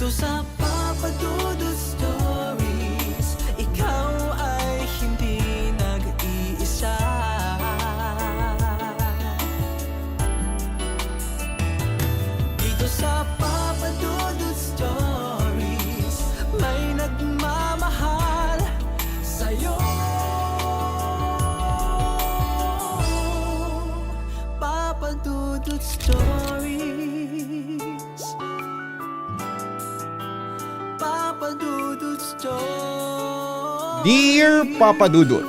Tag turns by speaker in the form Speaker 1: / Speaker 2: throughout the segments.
Speaker 1: sa Papa Dudut Stories, ikaw ay hindi nag-iisa. Dito sa Papa Dudut Stories, may nagmamahal sa'yo. Papa Dudut Stories, Papa Dudut Stories.
Speaker 2: Dear Papa Dudut,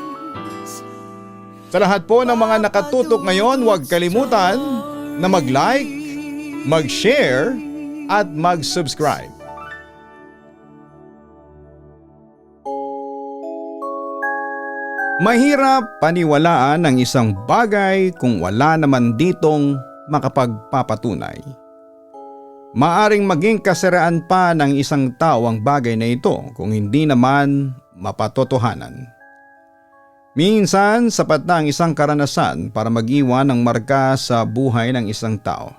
Speaker 2: sa lahat po ng mga nakatutok ngayon, huwag kalimutan na mag-like, mag-share at mag-subscribe. Mahirap paniwalaan ang isang bagay kung wala naman ditong makapagpapatunay. Maaring maging kasiraan pa ng isang tao ang bagay na ito kung hindi naman mapatotohanan. Minsan sapat na ang isang karanasan para mag-iwan ng marka sa buhay ng isang tao.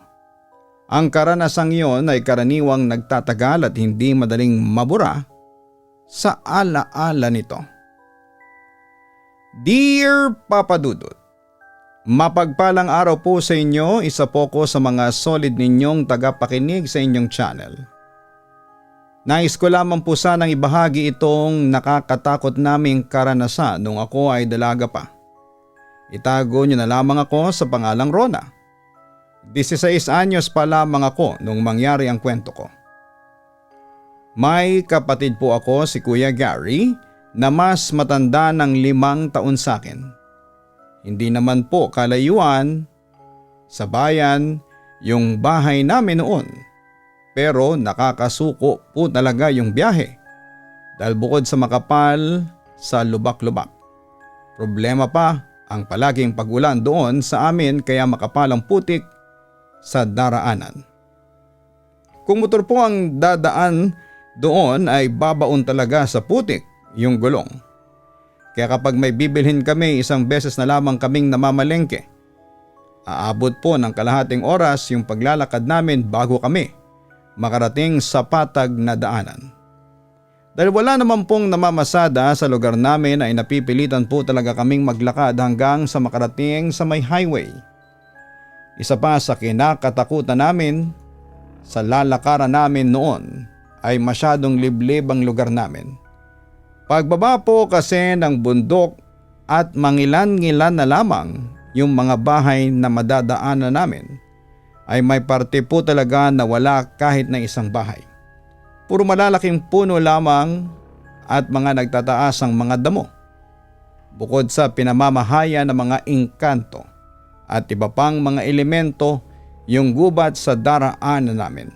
Speaker 2: Ang karanasang iyon ay karaniwang nagtatagal at hindi madaling mabura sa alaala nito. Dear Papa Dudut, mapagpalang araw po sa inyo, isa po ko sa mga solid ninyong tagapakinig sa inyong channel. Nais ko lamang po sanang ibahagi itong nakakatakot naming karanasan nung ako ay dalaga pa. Itago niyo na lamang ako sa pangalang Rona. 16 anyos pa lamang ako nung mangyari ang kwento ko. May kapatid po ako si Kuya Gary na mas matanda ng 5 taon sa akin. Hindi naman po kalayuan sa bayan yung bahay namin noon, pero nakakasuko po talaga yung biyahe dahil bukod sa makapal sa lubak-lubak. Problema pa ang palaging pag-ulan doon sa amin kaya makapal ang putik sa daraanan. Kung motor po ang dadaan doon ay babaon talaga sa putik yung gulong. Kaya kapag may bibilhin kami, isang beses na lamang kaming namamalengke. Aabot po ng kalahating oras yung paglalakad namin bago kami makarating sa patag na daanan. Dahil wala naman pong namamasada sa lugar namin ay napipilitan po talaga kaming maglakad hanggang sa makarating sa may highway. Isa pa sa kinakatakutan namin sa lalakaran namin noon ay masyadong liblib ang lugar namin. Pagbaba po kasi ng bundok at mangilan-ngilan na lamang yung mga bahay na madadaanan namin ay may parte po talaga na wala kahit na isang bahay. Puro malalaking puno lamang at mga nagtataasang mga damo. Bukod sa pinamamahayan ng mga engkanto at iba pang mga elemento yung gubat sa daraanan namin.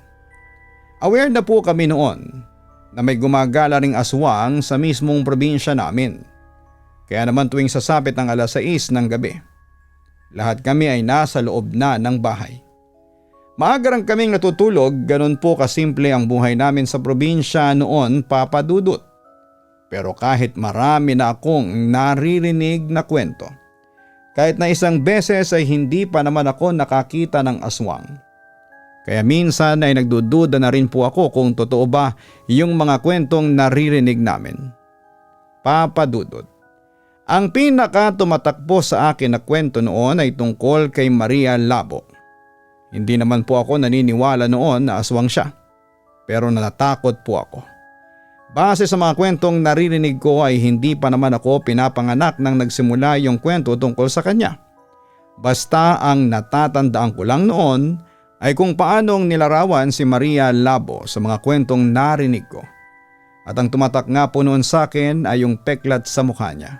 Speaker 2: Aware na po kami noon na may gumagala ring aswang sa mismong probinsya namin. Kaya naman tuwing sasapit ng 6:00 ng gabi, lahat kami ay nasa loob na ng bahay. Maagarang kaming natutulog, ganun po kasimple ang buhay namin sa probinsya noon, Papa Dudut. Pero kahit marami na akong naririnig na kwento, kahit na isang beses ay hindi pa naman ako nakakita ng aswang. Kaya minsan ay nagdududa na rin po ako kung totoo ba yung mga kwentong naririnig namin. Papa Dudut, ang pinaka tumatakbo sa akin na kwento noon ay tungkol kay Maria Labo. Hindi naman po ako naniniwala noon na aswang siya, pero natatakot po ako. Base sa mga kwentong naririnig ko ay hindi pa naman ako pinapanganak nang nagsimula yung kwento tungkol sa kanya. Basta ang natatandaan ko lang noon ay kung paanong nilarawan si Maria Labo sa mga kwentong narinig ko. At ang tumatak nga po noon sa akin ay yung peklat sa mukha niya.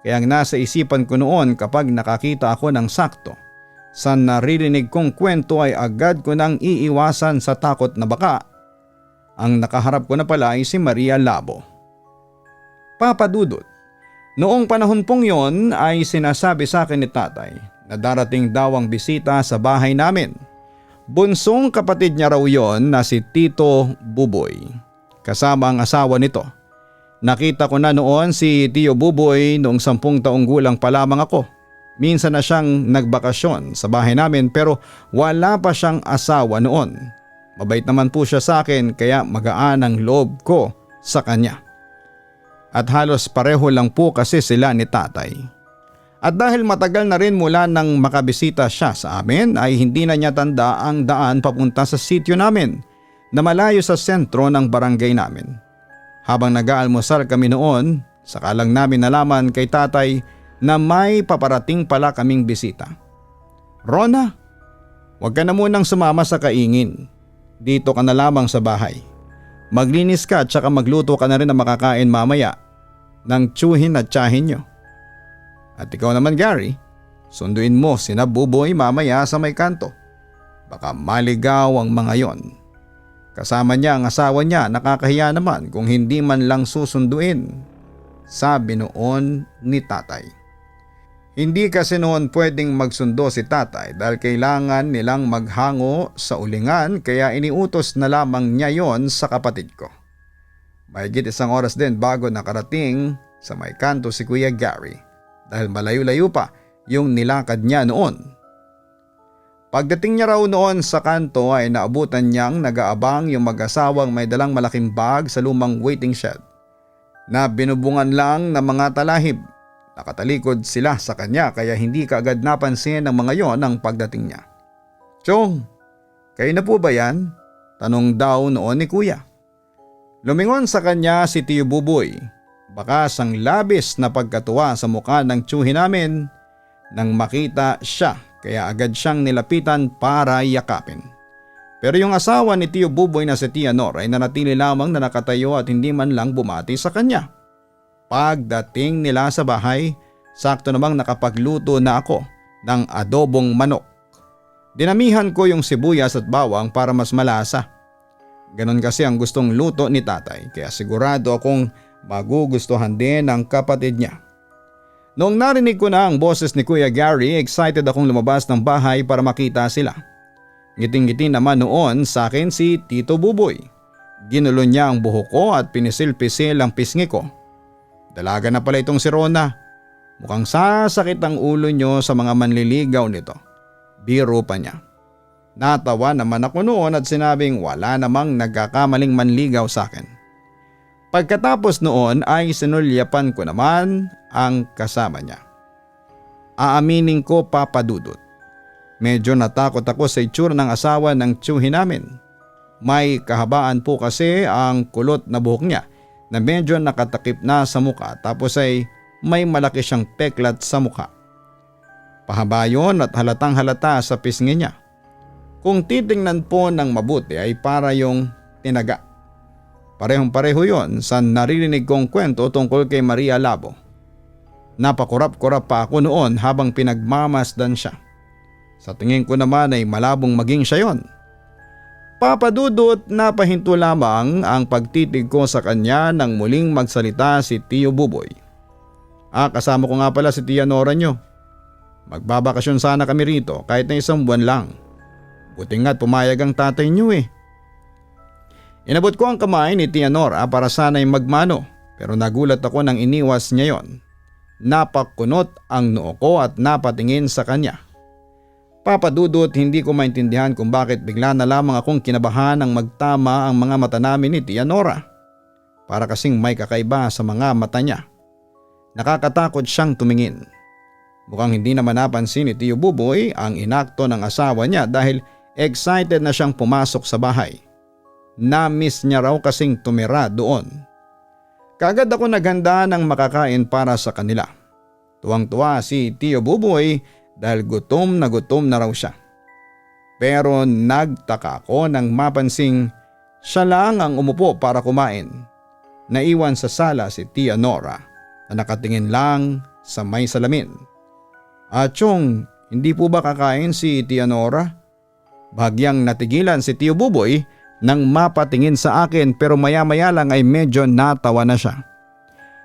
Speaker 2: Kaya ang nasa isipan ko noon kapag nakakita ako ng sakto sa naririnig kong kwento ay agad ko nang iiwasan sa takot na baka ang nakaharap ko na pala ay si Maria Labo. Papa Dudut, noong panahon pong yon ay sinasabi sa akin ni tatay na darating daw ang bisita sa bahay namin. Bunsong kapatid niya raw yon na si Tito Buboy, kasama ang asawa nito. Nakita ko na noon si Tio Buboy noong 10 taong gulang pa lamang ako. Minsan na siyang nagbakasyon sa bahay namin pero wala pa siyang asawa noon. Mabait naman po siya sa akin kaya magaan ang loob ko sa kanya. At halos pareho lang po kasi sila ni tatay. At dahil matagal na rin mula nang makabisita siya sa amin ay hindi na niya tanda ang daan papunta sa sitio namin na malayo sa sentro ng barangay namin. Habang nag-aalmusal kami noon, saka lang namin nalaman kay tatay na may paparating pala kaming bisita. Rona, huwag ka na munang sumama sa kaingin. Dito ka na lamang sa bahay. Maglinis ka at saka magluto ka na rin na makakain mamaya ng tsuhin at tsahin nyo. At ikaw naman Gary, sunduin mo sina Buboy mamaya sa may kanto. Baka maligaw ang mga yon. Kasama niya ang asawa niya, nakakahiya naman kung hindi man lang susunduin. Sabi noon ni tatay. Hindi kasi noon pwedeng magsundo si tatay dahil kailangan nilang maghango sa ulingan kaya iniutos na lamang niya yon sa kapatid ko. Mahigit 1 oras din bago nakarating sa may kanto si Kuya Gary dahil malayo-layo pa yung nilakad niya noon. Pagdating niya raw noon sa kanto ay naabutan niyang nag-aabang yung mag-asawang may dalang malaking bag sa lumang waiting shed na binubungan lang ng mga talahib. Nakatalikod sila sa kanya kaya hindi kaagad napansin ng mga yon ang pagdating niya. "Chong, kayo na po ba yan?" tanong daw noon ni Kuya. Lumingon sa kanya si Tiyo Buboy. Bakas ang labis na pagkatuwa sa mukha ng tsuhin namin nang makita siya kaya agad siyang nilapitan para yakapin. Pero yung asawa ni Tiyo Buboy na si Tia Nor ay nanatili lamang na nakatayo at hindi man lang bumati sa kanya. Pagdating nila sa bahay, sakto namang nakapagluto na ako ng adobong manok. Dinamihan ko yung sibuyas at bawang para mas malasa. Ganon kasi ang gustong luto ni tatay kaya sigurado akong magugustuhan din ng kapatid niya. Noong narinig ko na ang boses ni Kuya Gary, excited akong lumabas ng bahay para makita sila. Ngiting-ngiti naman noon sa akin si Tito Buboy. Ginulo niya ang buhok ko at pinisil-pisil ang pisngi ko. Dalaga na pala itong si Rona. Mukhang sasakit ang ulo nyo sa mga manliligaw nito. Biro pa niya. Natawa naman ako noon at sinabing wala namang nagkakamaling manligaw sa akin. Pagkatapos noon ay sinulyapan ko naman ang kasama niya. Aaminin ko Papa Dudut. Medyo natakot ako sa itsura ng asawa ng tsuhin namin. May kahabaan po kasi ang kulot na buhok niya na medyo nakatakip na sa muka tapos ay may malaki siyang peklat sa muka. Pahaba yun at halatang halata sa pisngi niya. Kung titingnan po ng mabuti ay para yung tinaga. Parehong pareho yon sa naririnig kong kwento tungkol kay Maria Labo. Napakurap-kurap pa ako noon habang pinagmamasdan siya. Sa tingin ko naman ay malabong maging siya yon. Papa Dudut, napahinto lamang ang pagtitig ko sa kanya nang muling magsalita si Tiyo Buboy. Kasama ko nga pala si Tia Nora nyo. Magbabakasyon sana kami rito kahit na 1 buwan lang. Buti nga't pumayag ang tatay nyo eh. Inabot ko ang kamay ni Tia Nora para sana'y magmano pero nagulat ako nang iniwas niya yon. Napakunot ang noo ko at napatingin sa kanya. Papa Dudut, hindi ko maintindihan kung bakit bigla na lamang akong kinabahan ng magtama ang mga mata namin ni Tia Nora. Para kasing may kakaiba sa mga mata niya. Nakakatakot siyang tumingin. Mukhang hindi naman napansin ni Tiyo Buboy ang inakto ng asawa niya dahil excited na siyang pumasok sa bahay. Na-miss niya raw kasing tumira doon. Kaagad ako naghanda ng makakain para sa kanila. Tuwang-tuwa si Tiyo Buboy dahil gutom na raw siya. Pero nagtaka ako nang mapansing siya lang ang umupo para kumain. Naiwan sa sala si Tia Nora na nakatingin lang sa may salamin. Chong, hindi po ba kakain si Tia Nora? Bahagyang natigilan si Tiyo Buboy nang mapatingin sa akin pero maya-maya lang ay medyo natawa na siya.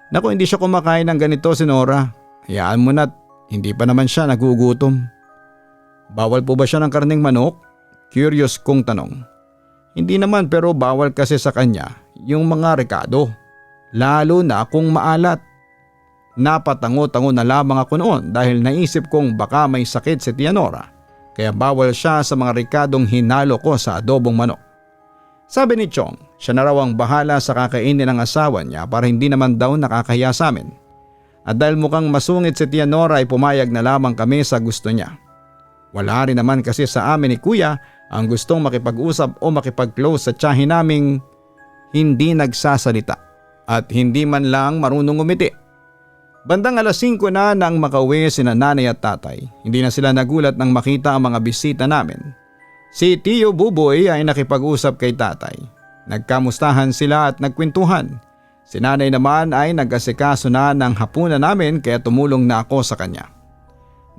Speaker 2: Naku, hindi siya kumakain ng ganito si Nora. Hayaan mo na't hindi pa naman siya nagugutom. Bawal po ba siya ng karneng manok? Curious kong tanong. Hindi naman pero bawal kasi sa kanya yung mga rekado. Lalo na kung maalat. Napatango-tango na lamang ako noon dahil naisip kong baka may sakit si Tia Nora. Kaya bawal siya sa mga rekadong hinalo ko sa adobong manok. Sabi ni Chong, siya na raw ang bahala sa kakainin ng asawa niya para hindi naman daw nakakahiya sa amin. At dahil mukhang masungit si Tia Nora ay pumayag na lamang kami sa gusto niya. Wala rin naman kasi sa amin ni Kuya ang gustong makipag-usap o makipag-close sa tiyahin naming hindi nagsasalita at hindi man lang marunong umiti. Bandang alas 5 na nang makauwi sina nanay at tatay. Hindi na sila nagulat nang makita ang mga bisita namin. Si Tio Buboy ay nakipag-usap kay tatay. Nagkamustahan sila at nagkwentuhan. Si nanay naman ay nag-asikaso na ng hapunan namin kaya tumulong na ako sa kanya.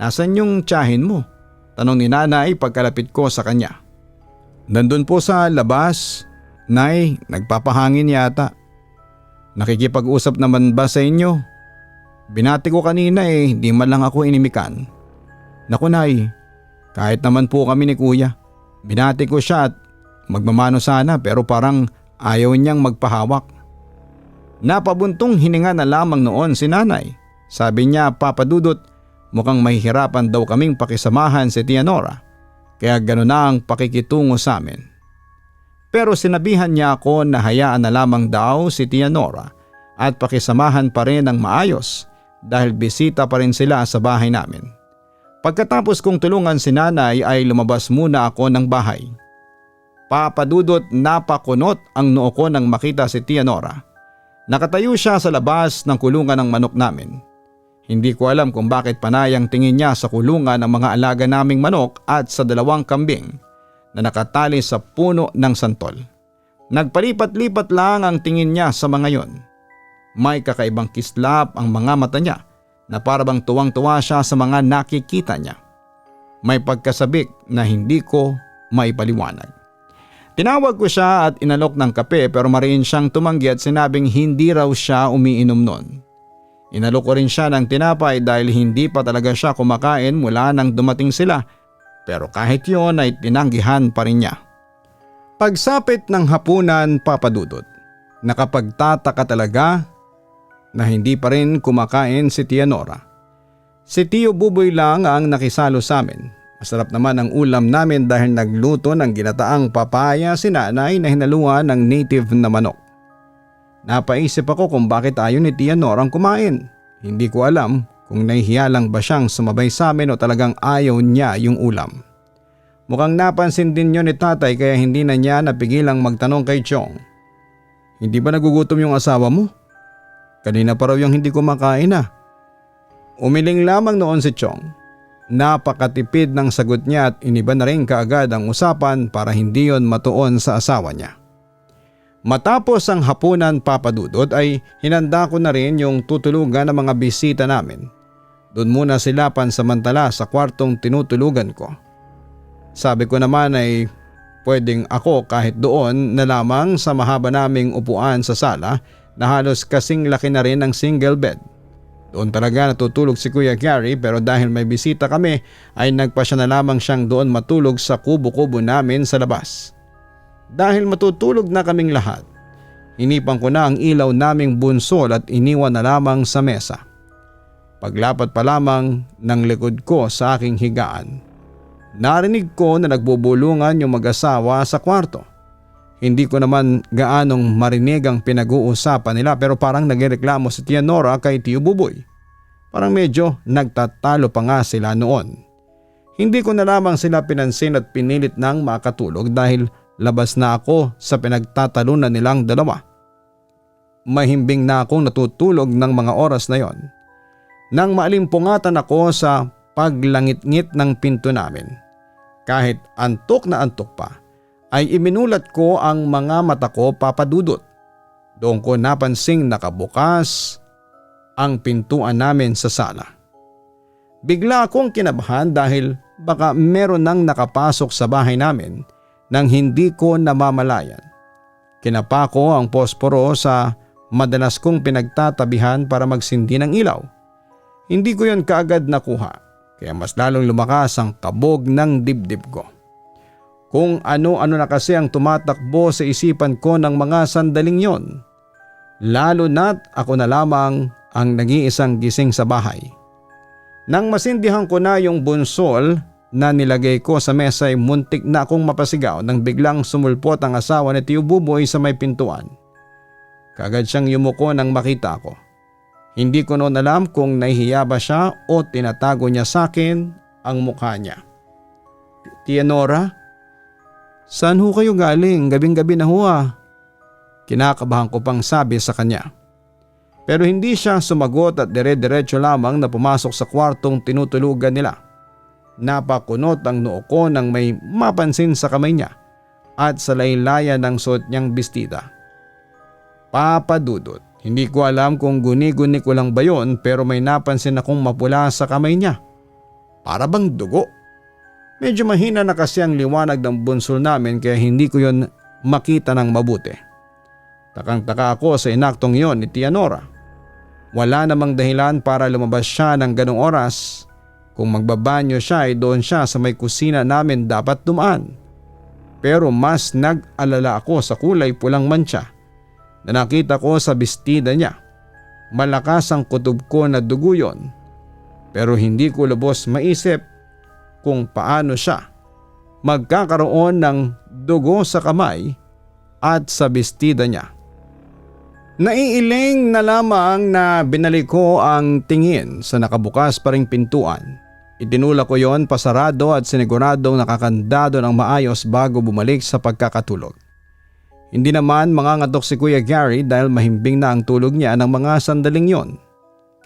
Speaker 2: "Nasaan yung tiyahin mo?" tanong ni nanay pagkalapit ko sa kanya. "Nandun po sa labas. Nay, nagpapahangin yata." "Nakikipag-usap naman ba sa inyo?" "Binati ko kanina hindi man lang ako inimikan." "Naku nay, kahit naman po kami ni Kuya. Binati ko siya at magmamano sana pero parang ayaw niyang magpahawak." Napabuntong hininga na lamang noon si nanay. Sabi niya, "Papa Dudut, mukhang mahihirapan daw kaming pakisamahan si Tia Nora. Kaya gano'n na ang pakikitungo sa amin." Pero sinabihan niya ako na hayaan na lamang daw si Tia Nora at pakisamahan pa rin ng maayos dahil bisita pa rin sila sa bahay namin. Pagkatapos kong tulungan si nanay ay lumabas muna ako ng bahay. "Papa Dudut, napakunot ang noo ko nang makita si Tia Nora. Nakatayo siya sa labas ng kulungan ng manok namin. Hindi ko alam kung bakit panay ang tingin niya sa kulungan ng mga alaga naming manok at sa 2 kambing na nakatali sa puno ng santol. Nagpalipat-lipat lang ang tingin niya sa mga yon. May kakaibang kislap ang mga mata niya na parabang tuwang-tuwa siya sa mga nakikita niya. May pagkasabik na hindi ko maipaliwanag. Tinawag ko siya at inalok ng kape pero mariin siyang tumanggi at sinabing hindi raw siya umiinom noon. Inalok ko rin siya ng tinapay dahil hindi pa talaga siya kumakain mula nang dumating sila pero kahit yon ay tinanggihan pa rin niya. Pagsapit ng hapunan, Papa Dudut, nakapagtataka talaga na hindi pa rin kumakain si Tia Nora. Si Tio Buboy lang ang nakisalo sa amin. Masarap naman ang ulam namin dahil nagluto ng ginataang papaya si nanay na hinaluan ng native na manok. Napaisip ako kung bakit ayaw ni Tia Nora kumain. Hindi ko alam kung nahihiya lang ba siyang sumabay sa amin o talagang ayaw niya yung ulam. Mukhang napansin din yun ni tatay kaya hindi na niya napigilang magtanong kay Chong. "Hindi ba nagugutom yung asawa mo? Kanina pa raw yung hindi kumakain ah." Umiling lamang noon si Chong. Napakatipid ng sagot niya at iniba na rin kaagad ang usapan para hindi yon matuon sa asawa niya. Matapos ang hapunan, Papa Dudut, ay hinanda ko na rin yung tutulugan ng mga bisita namin. Doon muna sila pansamantala sa kwartong tinutulugan ko. Sabi ko naman ay pwedeng ako kahit doon na lamang sa mahaba naming upuan sa sala na halos kasing laki na rin ng single bed. Doon talaga natutulog si Kuya Gary pero dahil may bisita kami ay nagpasya na lamang siyang doon matulog sa kubo-kubo namin sa labas. Dahil matutulog na kaming lahat, inipan ko na ang ilaw naming bunsol at iniwan na lamang sa mesa. Paglapat pa lamang ng likod ko sa aking higaan, narinig ko na nagbubulungan yung mag-asawa sa kwarto. Hindi ko naman gaanong marinig ang pinag-uusapan nila pero parang nagreklamo si Tia Nora kay Tio Buboy. Parang medyo nagtatalo pa nga sila noon. Hindi ko na lamang sila pinansin at pinilit nang makatulog dahil labas na ako sa pinagtatalunan nilang dalawa. Mahimbing na akong natutulog ng mga oras na yon. Nang maalimpungatan ako sa paglangit-ngit ng pinto namin. Kahit antok na antok pa, ay iminulat ko ang mga mata ko, Papa Dudut. Doon ko napansing nakabukas ang pintuan namin sa sala. Bigla akong kinabahan dahil baka meron nang nakapasok sa bahay namin nang hindi ko namamalayan. Kinapa ko ang posporo sa madalas kong pinagtatabihan para magsindi ng ilaw. Hindi ko yon kaagad nakuha kaya mas lalong lumakas ang kabog ng dibdib ko. Kung ano-ano na kasi ang tumatakbo sa isipan ko ng mga sandaling yon. Lalo na't ako na lamang ang nag-iisang gising sa bahay. Nang masindihan ko na yung bunsol, na nilagay ko sa mesa ay muntik na akong mapasigaw nang biglang sumulpot ang asawa ni Tio Buboy sa may pintuan. Kagad siyang yumuko nang makita ko. Hindi ko noon alam kung nahihiya ba siya o tinatago niya sa akin ang mukha niya. "Tia Nora, saan ho kayo galing? Gabing-gabi na ho ah." Kinakabahan ko pang sabi sa kanya. Pero hindi siya sumagot at dire-diretso lamang na pumasok sa kwartong tinutulugan nila. Napakunot ang noo ko nang may mapansin sa kamay niya at sa laylayan ng suot niyang bestida. Papa Dudut, hindi ko alam kung guni-guni ko lang ba yun pero may napansin akong mapula sa kamay niya. Para bang dugo. Medyo mahina na kasi ang liwanag ng bunsol namin kaya hindi ko yun makita ng mabuti. Takang-taka ako sa inaktong yon ni Tia Nora. Wala namang dahilan para lumabas siya ng ganong oras. Kung magbabanyo siya ay doon siya sa may kusina namin dapat dumaan. Pero mas nag-alala ako sa kulay pulang mantsa na nakita ko sa bestida niya. Malakas ang kutob ko na dugo yon. Pero hindi ko lubos maisip kung paano siya magkakaroon ng dugo sa kamay at sa bestida niya. Naiiling na lamang na binalik ko ang tingin sa nakabukas pa ring pintuan. Itinulak ko yon pasarado at siniguradong nakakandado ng maayos bago bumalik sa pagkakatulog. Hindi naman mangangatok si Kuya Gary dahil mahimbing na ang tulog niya ng mga sandaling yon.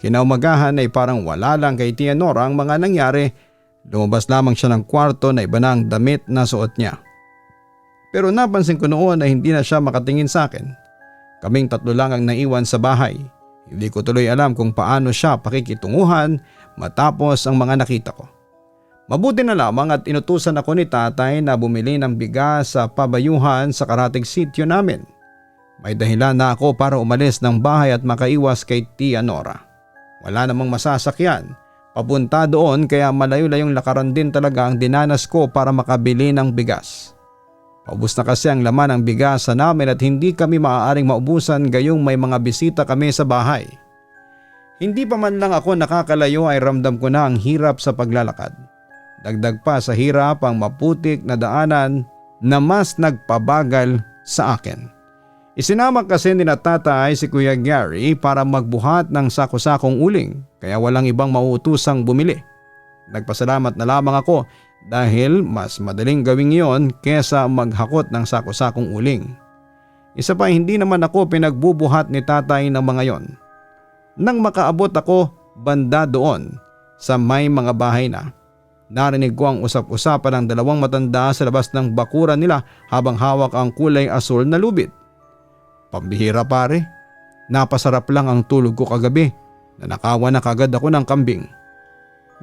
Speaker 2: Kinaumagahan ay parang wala lang kay Tia Nora ang mga nangyari. Lumabas lamang siya ng kwarto na iba na ang damit na suot niya. Pero napansin ko noon na hindi na siya makatingin sa akin. Kaming tatlo lang ang naiwan sa bahay. Hindi ko tuloy alam kung paano siya pakikitunguhan matapos ang mga nakita ko. Mabuti na lamang at inutusan ako ni tatay na bumili ng bigas sa pabayuhan sa karatig sityo namin. May dahilan na ako para umalis ng bahay at makaiwas kay Tia Nora. Wala namang masasakyan papunta doon kaya malayo-layong lakaran din talaga ang dinanas ko para makabili ng bigas. Paubos na kasi ang laman ng bigas sa namin at hindi kami maaaring maubusan gayong may mga bisita kami sa bahay. Hindi pa man lang ako nakakalayo ay ramdam ko na ang hirap sa paglalakad. Dagdag pa sa hirap ang maputik na daanan na mas nagpabagal sa akin. Isinama kasi ni tatay si Kuya Gary para magbuhat ng sako-sakong uling kaya walang ibang mauutusang bumili. Nagpasalamat na lamang ako dahil mas madaling gawing iyon kesa maghakot ng sako-sakong uling. Isa pa hindi naman ako pinagbubuhat ni tatay ng mga yon. Nang makaabot ako banda doon sa may mga bahay na, narinig ko ang usap-usapan ng dalawang matanda sa labas ng bakuran nila habang hawak ang kulay asul na lubid. Pambihira pare, napasarap lang ang tulog ko kagabi na nakawan na kagad ako ng kambing.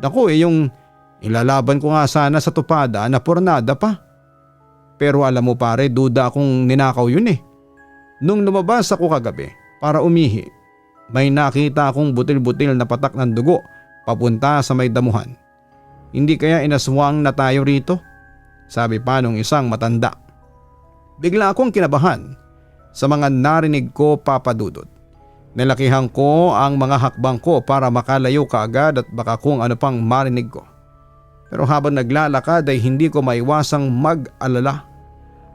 Speaker 2: Naku yung ilalaban ko nga sana sa tupada na pornada pa. Pero alam mo pare, duda akong ninakaw yun eh. Nung lumabas ako kagabi para umihi, may nakita akong butil-butil na patak ng dugo papunta sa may damuhan. Hindi kaya inaswang na tayo rito? Sabi pa nung isang matanda. Bigla akong kinabahan sa mga narinig ko, Papa Dudut. Nilakihan ko ang mga hakbang ko para makalayo kaagad at baka kung ano pang marinig ko. Pero habang naglalakad ay hindi ko maiwasang mag-alala.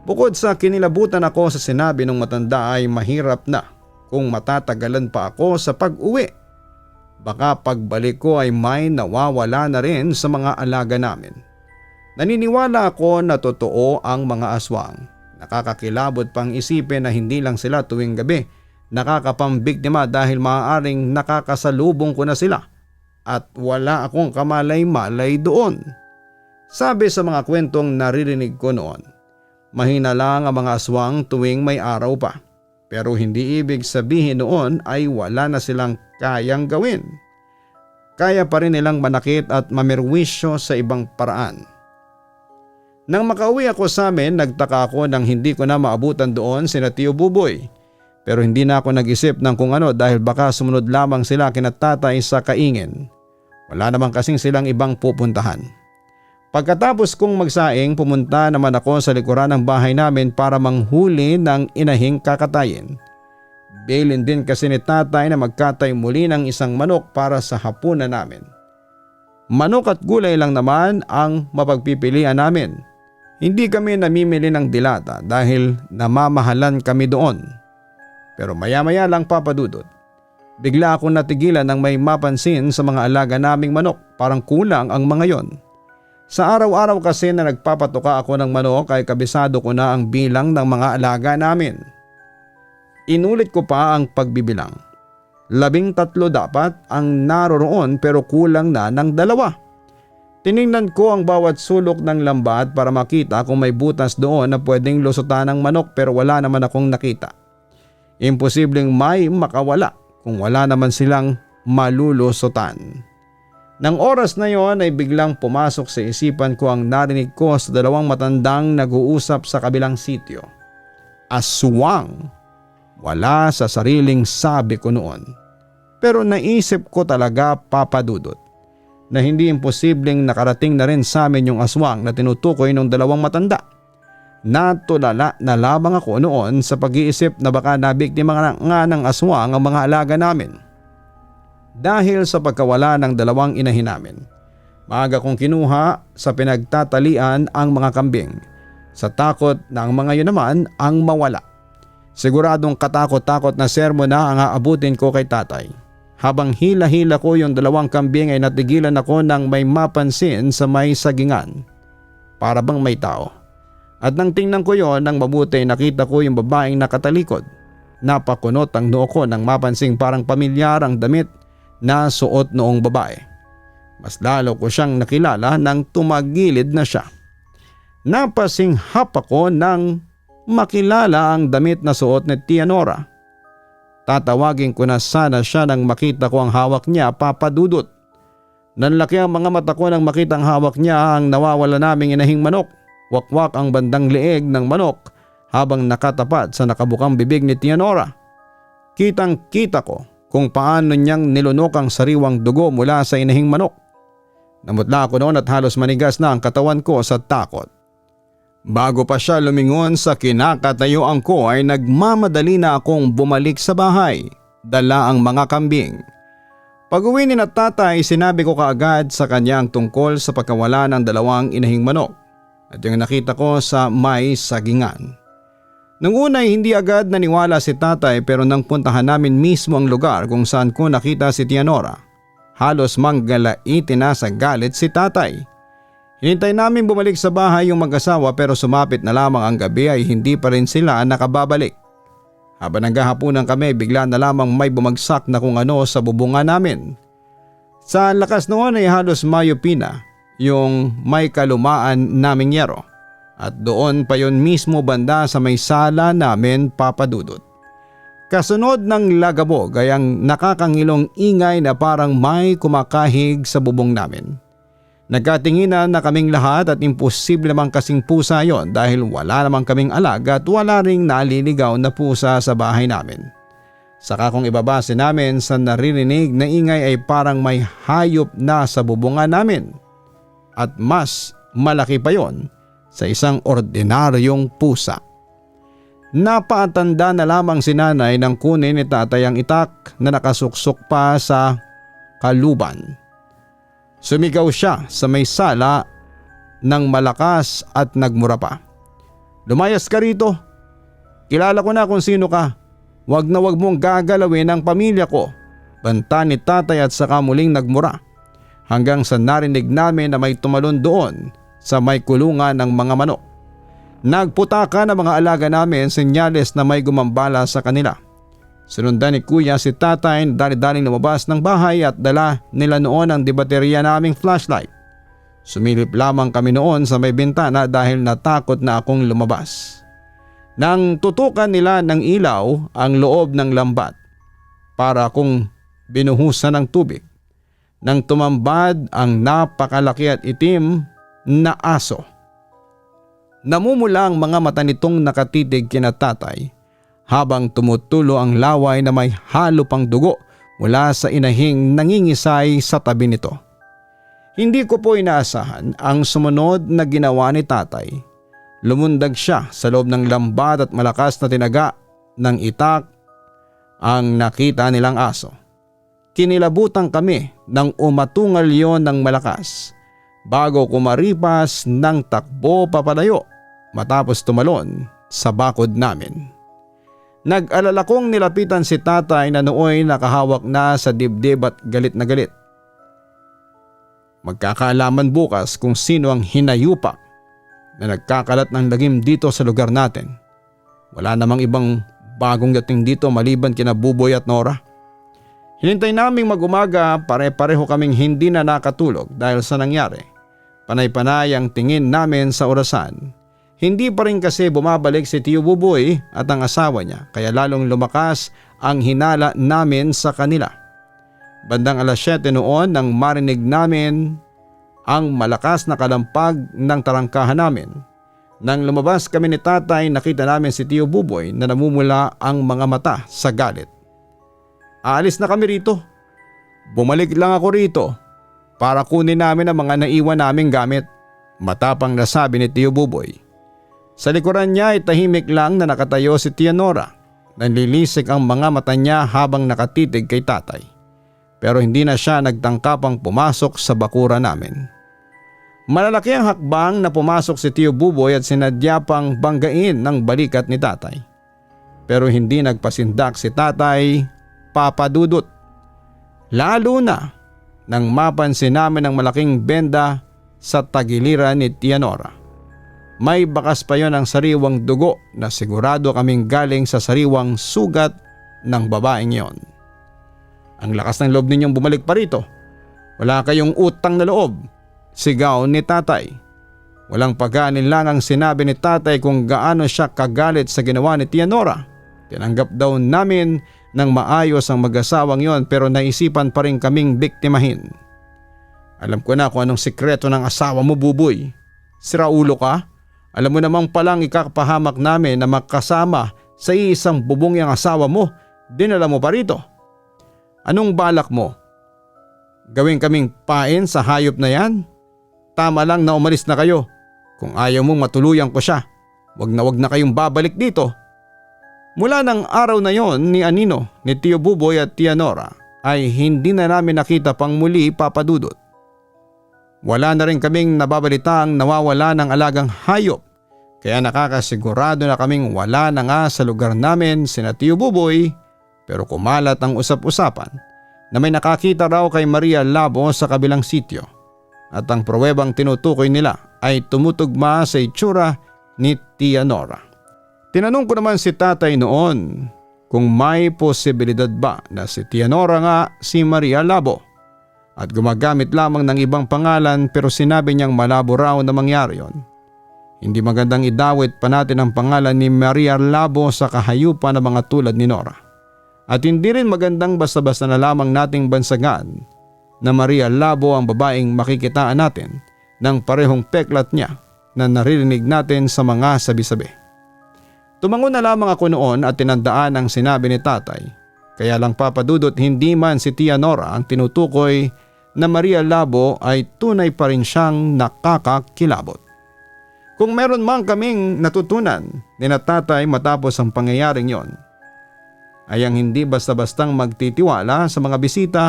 Speaker 2: Bukod sa kinilabutan ako sa sinabi ng matanda ay mahirap na kung matatagalan pa ako sa pag-uwi. Baka pagbalik ko ay may nawawala na rin sa mga alaga namin. Naniniwala ako na totoo ang mga aswang. Nakakakilabot pang isipin na hindi lang sila tuwing gabi nakakapambiktima dahil maaaring nakakasalubong ko na sila at wala akong kamalay-malay doon. Sabi sa mga kwentong naririnig ko noon, mahina lang ang mga aswang tuwing may araw pa. Pero hindi ibig sabihin noon ay wala na silang kayang gawin. Kaya pa rin nilang manakit at mamerwisyo sa ibang paraan. Nang makauwi ako sa amin, nagtaka ako nang hindi ko na maabutan doon sina Tio Buboy. Pero hindi na ako nag-isip ng kung ano dahil baka sumunod lamang sila kina tatay sa kaingin. Wala naman kasing silang ibang pupuntahan. Pagkatapos kong magsaing, pumunta naman ako sa likuran ng bahay namin para manghuli ng inahing kakatayin. Bilin din kasi ni tatay na magkatay muli ng isang manok para sa hapunan namin. Manok at gulay lang naman ang mapagpipilian namin. Hindi kami namimili ng dilata dahil namamahalan kami doon. Pero maya-maya lang Papa Dudut, bigla akong natigilan nang may mapansin sa mga alaga naming manok, parang kulang ang mga yon. Sa araw-araw kasi na nagpapatuka ako ng manok ay kabisado ko na ang bilang ng mga alaga namin. Inulit ko pa ang pagbibilang. 13 dapat ang naroroon pero kulang na ng 2. Tiningnan ko ang bawat sulok ng lambat para makita kung may butas doon na pwedeng lusutan ng manok pero wala naman akong nakita. Imposibleng may makawala kung wala naman silang malulusutan. Nang oras na yon ay biglang pumasok sa isipan ko ang narinig ko sa 2 matandang nag-uusap sa kabilang sitio. Aswang! Wala sa sariling sabi ko noon. Pero naisip ko talaga Papa Dudut na hindi imposibleng nakarating na rin sa amin yung aswang na tinutukoy ng 2 matanda. Natulala na labang ako noon sa pag-iisip na baka nabiktima nga ng aswang ang mga alaga namin. Dahil sa pagkawala ng 2 inahin namin, maaga kong kinuha sa pinagtatalian ang mga kambing sa takot na ang mga yun naman ang mawala. Siguradong katakot-takot na sermon na ang aabutin ko kay tatay. Habang hila-hila ko yung 2 kambing ay natigilan ako nang may mapansin sa may sagingan. Para bang may tao. At nang tingnan ko yon nang mabuti nakita ko yung babaeng nakatalikod. Napakunot ang noo ko nang mapansing parang pamilyar ang damit na suot noong babae. Mas lalo ko siyang nakilala nang tumagilid na siya. Napasinghap ako nang makilala ang damit na suot ni Tia Nora. Tatawagin ko na sana siya nang makita ko ang hawak niya, Papa Dudut. Nanlaki ang mga mata ko nang makita ang hawak niya ang nawawala naming inahing manok. Wakwak ang bandang leeg ng manok habang nakatapat sa nakabukang bibig ni Tia Nora. Kitang kita ko kung paano niyang nilunok ang sariwang dugo mula sa inahing manok. Namutla ako noon at halos manigas na ang katawan ko sa takot. Bago pa siya lumingon sa kinakatayuan ko ay nagmamadali na akong bumalik sa bahay, dala ang mga kambing. Pag-uwi ni tatay, sinabi ko kaagad sa kanya ang tungkol sa pagkawala ng 2 inahing manok at yung nakita ko sa may sagingan. Nung una ay hindi agad naniwala si tatay pero nang puntahan namin mismo ang lugar kung saan ko nakita si Tia Nora, halos manggalaitin na sa galit si tatay. Hinintay namin bumalik sa bahay yung mag-asawa pero sumapit na lamang ang gabi ay hindi pa rin sila nakababalik. Habang naghahapunan kami bigla na lamang may bumagsak na kung ano sa bubungan namin. Sa lakas noon ay halos mayupina yung may kalumaan naming yero. At doon pa yon mismo banda sa may sala namin, Papa Dudut. Kasunod ng lagabog ay ang nakakangilong ingay na parang may kumakahig sa bubong namin. Nagkatinginan na kaming lahat at imposible namang kasing pusa yon dahil wala namang kaming alaga at wala ring naliligaw na pusa sa bahay namin. Saka kung ibabase namin sa naririnig na ingay ay parang may hayop na sa bubungan namin. At mas malaki pa yon sa isang ordinaryong pusa. Napatanda na lamang si nanay nang kunin ni tatay ang itak na nakasuksok pa sa kaluban. Sumigaw siya sa may sala ng malakas at nagmura pa. "Lumayas ka rito. Kilala ko na kung sino ka. Wag na wag mong gagalawin ang pamilya ko." Banta ni tatay at saka muling nagmura. Hanggang sa narinig namin na may tumalon doon sa may kulungan ng mga manok. Nagputaka ng mga alaga namin, senyales na may gumambala sa kanila. Sinundan ni kuya si tatay, dali-daling lumabas ng bahay at dala nila noon ang debaterya naming flashlight. Sumilip lamang kami noon sa may bintana dahil natakot na akong lumabas. Nang tutukan nila ng ilaw ang loob ng lambat para akong binuhusan ng tubig. Nang tumambad ang napakalaki at itim na aso. Namumula ang mga mata nitong nakatitig kina tatay habang tumutulo ang laway na may halo pang dugo mula sa inahing nangingisay sa tabi nito. Hindi ko po inaasahan ang sumunod na ginawa ni tatay. Lumundag siya sa loob ng lambat at malakas na tinaga ng itak ang nakita nilang aso. kinilabutan kami ng umatungal yon ng malakas bago kumaripas ng takbo papalayo matapos tumalon sa bakod namin. Nag-alala kong nilapitan si tatay na nooy nakahawak na sa dibdib at galit na galit. Magkakaalaman bukas kung sino ang hinayupak na nagkakalat ng lagim dito sa lugar natin. Wala namang ibang bagong dating dito maliban kina Buboy at Nora. Hinintay naming mag-umaga, pare-pareho kaming hindi na nakatulog dahil sa nangyari. Panay-panay ang tingin namin sa orasan. Hindi pa rin kasi bumabalik si Tio Buboy at ang asawa niya kaya lalong lumakas ang hinala namin sa kanila. Bandang 7:00 noon nang marinig namin ang malakas na kalampag ng tarangkahan namin. Nang lumabas kami ni tatay, nakita namin si Tio Buboy na namumula ang mga mata sa galit. Aalis na kami rito. Bumalik lang ako rito para kunin namin ang mga naiwan naming gamit, matapang na sabi ni Tio Buboy. Sa likuran niya ay tahimik lang na nakatayo si Tia Nora. Nanlilisik ang mga mata niya habang nakatitig kay tatay. Pero hindi na siya nagtangkapang pumasok sa bakura namin. Malalaki ang hakbang na pumasok si Tio Buboy at sinadya pang banggain ng balikat ni tatay. Pero hindi nagpasindak si tatay, Papa Dudut. Lalo na nang mapansin namin ang malaking benda sa tagiliran ni Tia Nora. May bakas pa yon ng sariwang dugo na sigurado kaming galing sa sariwang sugat ng babaeng yon. Ang lakas ng loob ninyong bumalik pa rito. Wala kayong utang na loob, sigaw ni tatay. Walang pag-aanin ang sinabi ni tatay kung gaano siya kagalit sa ginawa ni Tia Nora. Tinanggap daw namin ng maayos ang mag-asawang yon pero naisipan pa rin kaming biktimahin. Alam ko na kung anong sikreto ng asawa mo, Buboy. Siraulo ka? Alam mo namang palang ikapahamak namin na makasama sa isang bubong yung asawa mo. Dinala mo pa rito. Anong balak mo? Gawin kaming pain sa hayop na yan? Tama lang na umalis na kayo. Kung ayaw mong matuluyan ko siya, wag na kayong babalik dito. Mula ng araw na yon ni Anino, ni Tio Buboy at Tia Nora ay hindi na namin nakita pang muli, Papa Dudut. Wala na rin kaming nababalitang nawawala ng alagang hayop. Kaya nakakasigurado na kaming wala na nga sa lugar namin sina Tio Buboy. Pero kumalat ang usap-usapan na may nakakita raw kay Maria Labo sa kabilang sitio at ang pruwebang tinutukoy nila ay tumutugma sa itsura ni Tia Nora. Tinanong ko naman si tatay noon kung may posibilidad ba na si Tia Nora nga si Maria Labo at gumagamit lamang ng ibang pangalan, pero sinabi niyang malabo raw na mangyari yon. Hindi magandang idawit pa natin ang pangalan ni Maria Labo sa kahayupan ng mga tulad ni Nora. At hindi rin magandang basta-basta na lamang nating bansagan na Maria Labo ang babaeng makikitaan natin ng parehong peklat niya na naririnig natin sa mga sabi-sabi. Tumango na lamang ako noon at tinandaan ang sinabi ni tatay. Kaya lang, Papa Dudut, hindi man si Tia Nora ang tinutukoy na Maria Labo ay tunay pa rin siyang nakakakilabot. Kung meron man kaming natutunan ni na tatay matapos ang pangyayaring yon, ay ang hindi basta-bastang magtitiwala sa mga bisita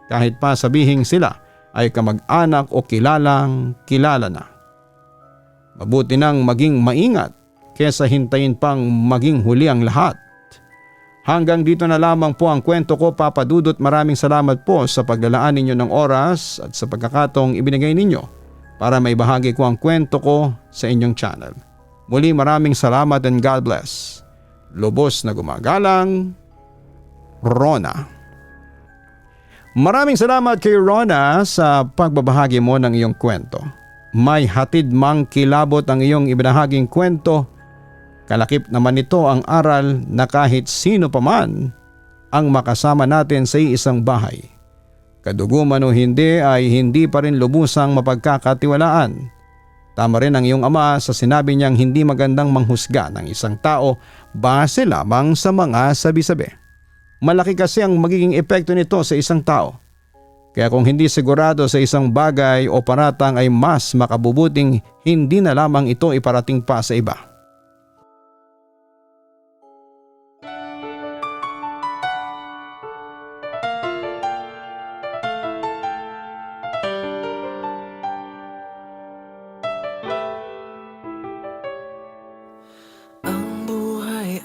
Speaker 2: kahit pa sabihing sila ay kamag-anak o kilalang kilala na. Mabuti nang maging maingat kesa hintayin pang maging huli ang lahat. Hanggang dito na lamang po ang kwento ko, Papa Dudut. Maraming salamat po sa paglalaan ninyo ng oras at sa pagkakataong ibinigay ninyo para maibahagi ko ang kwento ko sa inyong channel. Muli maraming salamat and God bless. Lubos na gumagalang, Rona. Maraming salamat kay Rona sa pagbabahagi mo ng iyong kwento. May hatid mang kilabot ang iyong ibinahaging kwento. Kalakip naman nito ang aral na kahit sino pa man ang makasama natin sa isang bahay, kadugo man o hindi, ay hindi pa rin lubusang mapagkakatiwalaan. Tama rin ang iyong ama sa sinabi niyang hindi magandang manghusga ng isang tao base lamang sa mga sabi-sabi. Malaki kasi ang magiging epekto nito sa isang tao. Kaya kung hindi sigurado sa isang bagay o paratang ay mas makabubuting hindi na lamang ito iparating pa sa iba.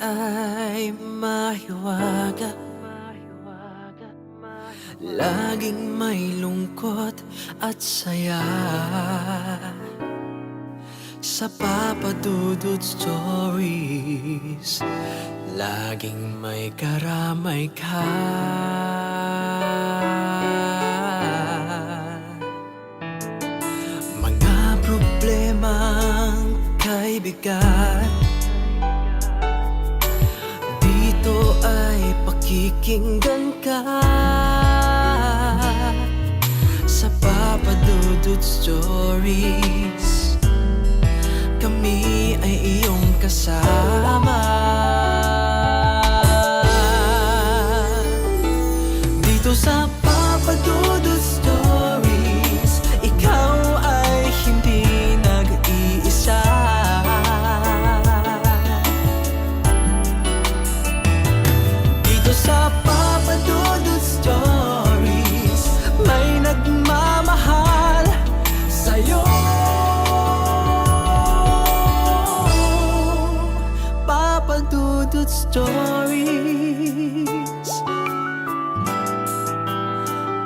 Speaker 1: ay mahiwaga, laging may lungkot at saya. Sa Papa Dudut Stories, laging may karamay ka. Mga problemang kay bigat, dito ay pakikinggan ka. Sa Papa Dudut Stories, kami ay iyong kasama. Dito sa Papa Dudut Stories, ikaw ay hindi nag-iisa. Dito sa Papa Dudut Stories, may nagmamahal sa'yo. Papa Dudut Stories,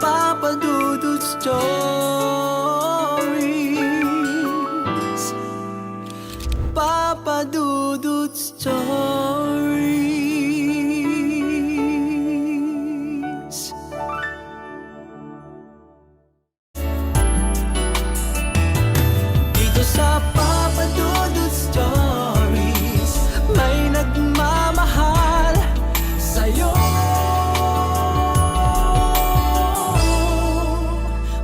Speaker 1: Papa Dudut Stories, Papa Dudut Stories. Dito sa Papa Dudut Stories, may nagmamahal sa'yo.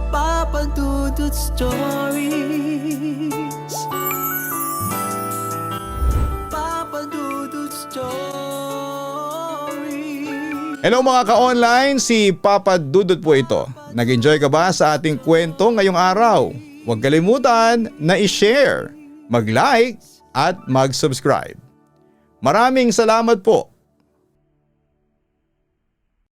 Speaker 1: Papa Dudut Stories, Papa Dudut Stories.
Speaker 2: Hello mga ka-online, si Papa Dudut po ito. Nag-enjoy ka ba sa ating kwento ngayong araw? Huwag kalimutan na i-share, mag-like at mag-subscribe. Maraming salamat po.